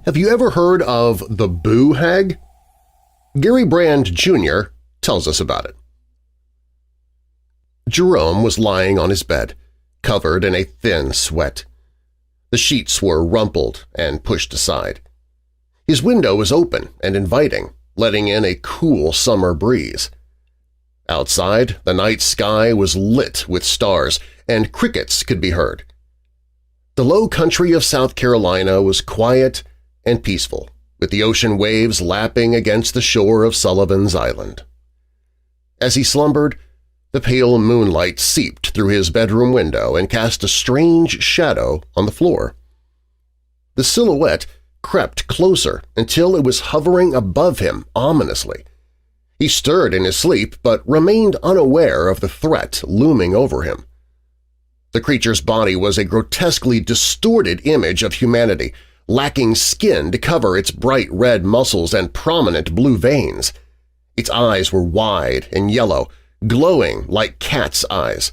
Have you ever heard of the Boo Hag? Gary Brand Jr. tells us about it. Jerome was lying on his bed, covered in a thin sweat. The sheets were rumpled and pushed aside. His window was open and inviting, letting in a cool summer breeze. Outside, the night sky was lit with stars, and crickets could be heard. The low country of South Carolina was quiet and peaceful, with the ocean waves lapping against the shore of Sullivan's Island. As he slumbered, the pale moonlight seeped through his bedroom window and cast a strange shadow on the floor. The silhouette crept closer until it was hovering above him ominously. He stirred in his sleep but remained unaware of the threat looming over him. The creature's body was a grotesquely distorted image of humanity, lacking skin to cover its bright red muscles and prominent blue veins. Its eyes were wide and yellow, glowing like cat's eyes.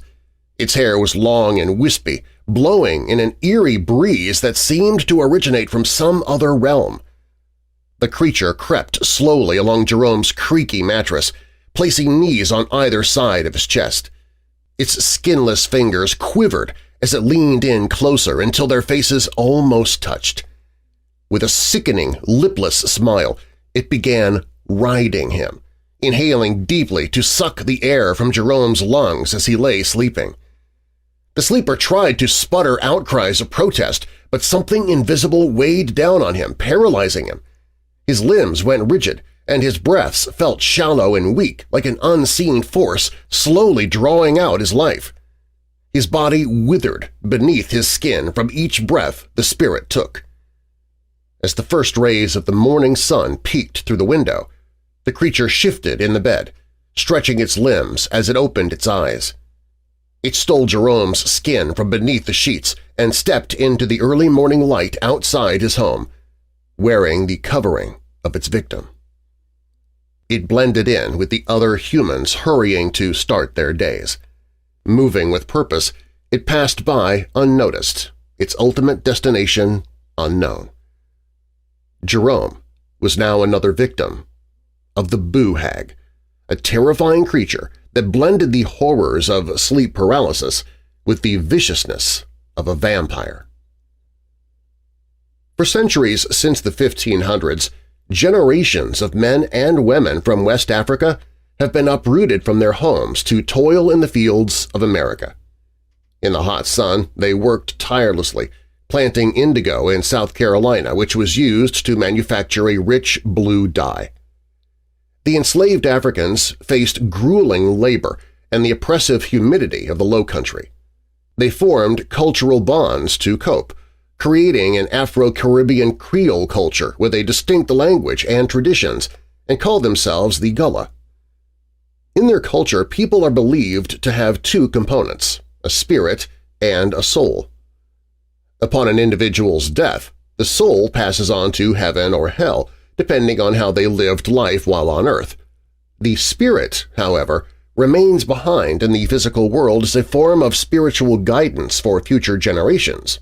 Its hair was long and wispy, blowing in an eerie breeze that seemed to originate from some other realm. The creature crept slowly along Jerome's creaky mattress, placing knees on either side of his chest. Its skinless fingers quivered as it leaned in closer until their faces almost touched. With a sickening, lipless smile, it began riding him, inhaling deeply to suck the air from Jerome's lungs as he lay sleeping. The sleeper tried to sputter outcries of protest, but something invisible weighed down on him, paralyzing him. His limbs went rigid, and his breaths felt shallow and weak, like an unseen force slowly drawing out his life. His body withered beneath his skin from each breath the spirit took. As the first rays of the morning sun peeked through the window, the creature shifted in the bed, stretching its limbs as it opened its eyes. It stole Jerome's skin from beneath the sheets and stepped into the early morning light outside his home, wearing the covering of its victim. It blended in with the other humans hurrying to start their days. Moving with purpose, it passed by unnoticed, its ultimate destination unknown. Jerome was now another victim of the Boo Hag, a terrifying creature that blended the horrors of sleep paralysis with the viciousness of a vampire. For centuries since the 1500s, generations of men and women from West Africa have been uprooted from their homes to toil in the fields of America. In the hot sun, they worked tirelessly, planting indigo in South Carolina, which was used to manufacture a rich blue dye. The enslaved Africans faced grueling labor and the oppressive humidity of the low country. They formed cultural bonds to cope, creating an Afro-Caribbean Creole culture with a distinct language and traditions, and called themselves the Gullah. In their culture, people are believed to have two components, a spirit and a soul. Upon an individual's death, the soul passes on to heaven or hell, depending on how they lived life while on Earth. The spirit, however, remains behind in the physical world as a form of spiritual guidance for future generations.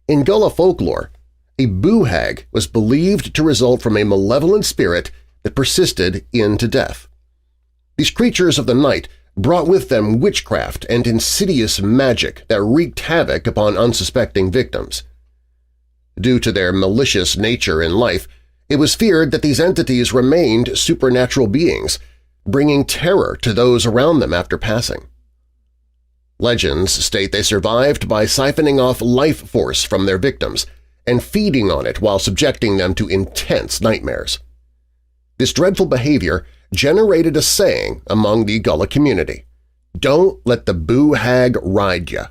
In Gullah folklore, a Boo Hag was believed to result from a malevolent spirit that persisted into death. These creatures of the night brought with them witchcraft and insidious magic that wreaked havoc upon unsuspecting victims. Due to their malicious nature in life, it was feared that these entities remained supernatural beings, bringing terror to those around them after passing. Legends state they survived by siphoning off life force from their victims and feeding on it while subjecting them to intense nightmares. This dreadful behavior generated a saying among the Gullah community, "Don't let the Boo Hag ride ya."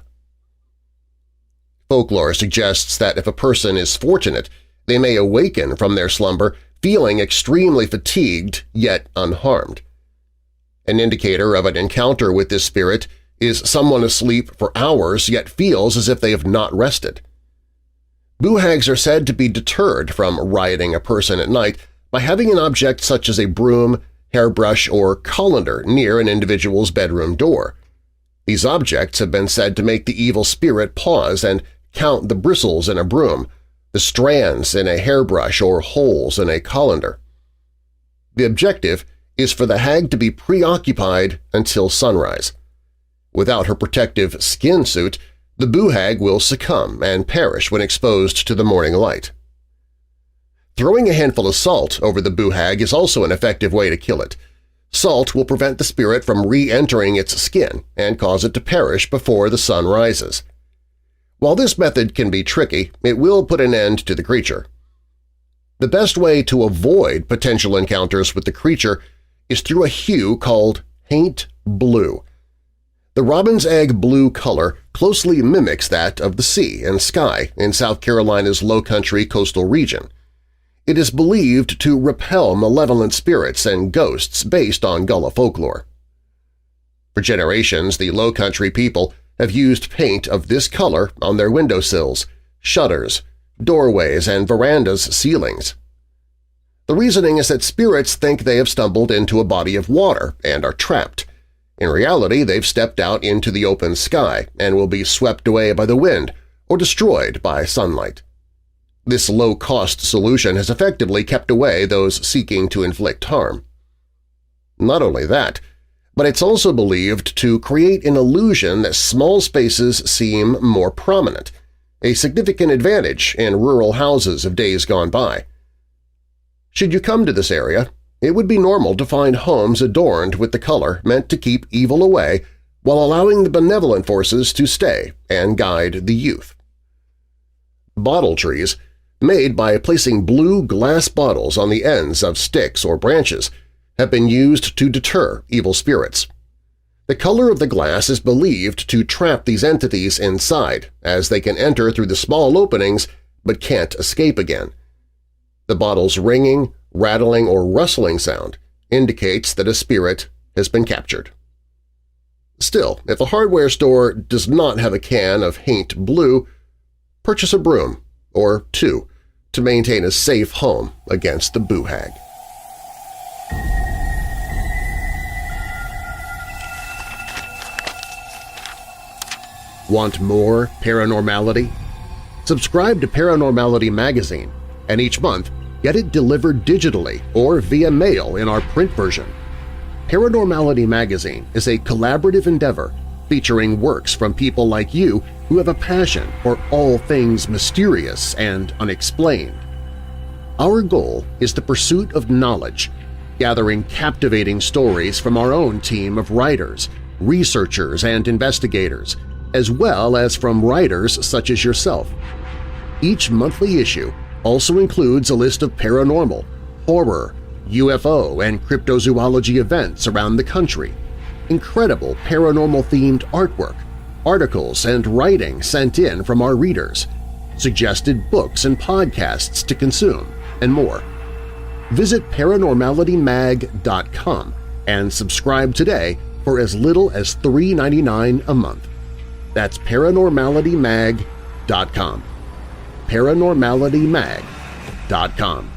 Folklore suggests that if a person is fortunate, they may awaken from their slumber feeling extremely fatigued yet unharmed. An indicator of an encounter with this spirit is someone asleep for hours yet feels as if they have not rested. Boo Hags are said to be deterred from riding a person at night by having an object such as a broom, hairbrush, or colander near an individual's bedroom door. These objects have been said to make the evil spirit pause and count the bristles in a broom, the strands in a hairbrush or holes in a colander. The objective is for the hag to be preoccupied until sunrise. Without her protective skin suit, the Boo Hag will succumb and perish when exposed to the morning light. Throwing a handful of salt over the Boo Hag is also an effective way to kill it. Salt will prevent the spirit from re-entering its skin and cause it to perish before the sun rises. While this method can be tricky, it will put an end to the creature. The best way to avoid potential encounters with the creature is through a hue called paint blue. The robin's egg blue color closely mimics that of the sea and sky in South Carolina's low-country coastal region. It is believed to repel malevolent spirits and ghosts based on Gullah folklore. For generations, the low-country people have used paint of this color on their windowsills, shutters, doorways, and verandas' ceilings. The reasoning is that spirits think they have stumbled into a body of water and are trapped. In reality, they've stepped out into the open sky and will be swept away by the wind or destroyed by sunlight. This low-cost solution has effectively kept away those seeking to inflict harm. Not only that, but it's also believed to create an illusion that small spaces seem more prominent, a significant advantage in rural houses of days gone by. Should you come to this area, it would be normal to find homes adorned with the color meant to keep evil away while allowing the benevolent forces to stay and guide the youth. Bottle trees, made by placing blue glass bottles on the ends of sticks or branches, have been used to deter evil spirits. The color of the glass is believed to trap these entities inside, as they can enter through the small openings but can't escape again. The bottle's ringing, rattling, or rustling sound indicates that a spirit has been captured. Still, if a hardware store does not have a can of Haint Blue, purchase a broom or two to maintain a safe home against the Boo Hag. Want more paranormality? Subscribe to Paranormality Magazine, and each month get it delivered digitally or via mail in our print version. Paranormality Magazine is a collaborative endeavor featuring works from people like you who have a passion for all things mysterious and unexplained. Our goal is the pursuit of knowledge, gathering captivating stories from our own team of writers, researchers, and investigators, as well as from writers such as yourself. Each monthly issue also includes a list of paranormal, horror, UFO, and cryptozoology events around the country, incredible paranormal-themed artwork, articles and writing sent in from our readers, suggested books and podcasts to consume, and more. Visit ParanormalityMag.com and subscribe today for as little as $3.99 a month. That's ParanormalityMag.com. ParanormalityMag.com.